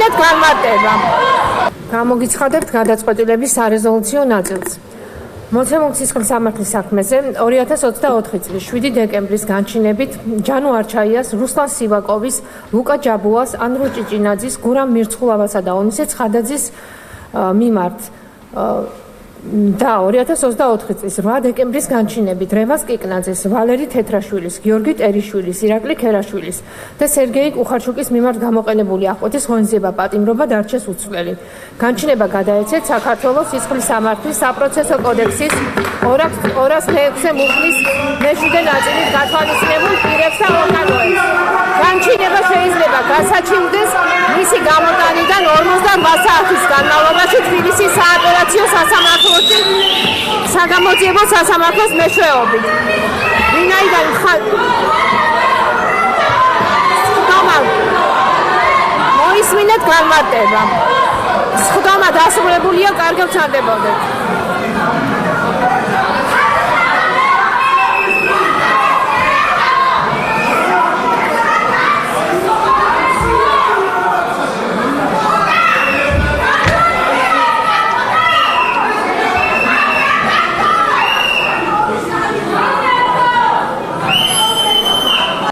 მოისმინეთ განმარტება. Გამოგიცხადებთ გადაწყვეტილების სარეზოლუციო ნაწილს. მოცემულ სისხლის სამართლის საქმეზე 2024 წლის 7 დეკემბრის განჩინებით ჯანუ არჩაიას, რუსლან სივაკოვის, ლუკა ჯაბუას, ანდრო ჭიჭინაძის, გურამ მირცხულავასა და ონისე ცხადაძის მიმართ და 2024 წლის 8 დეკემბრის განჩინებით რევაზ კიკნაძეს, ვალერი თეთრაშვილის, გიორგი ტერიშვილის, ირაკლი ქერაშვილის და სერგეი კუხარჩუკის მიმართ გამოყენებული აღკვეთის ღონისძიება პატიმრობა დარჩეს უცვლელი. განჩინება გადაეცეთ საქართველოს სისხლის სამართლის საპროცესო კოდექსის 206 მუხლის მეშვიდე ნაწილით გათვალისწინებულ პირებს და ორგანოებს. განჩინება შეიძლება გასაჩივრდეს მისი გამოტანიდან 48 საათის განმავლობაში თბილისის საოპერაციო სასამართლოში საგამოძიებო სასამართლოს მეშვეობით. ვინაიდან მოისმინეთ განმარტება. სხდომა დასრულებულია, კარგად ვცარდებოდეთ.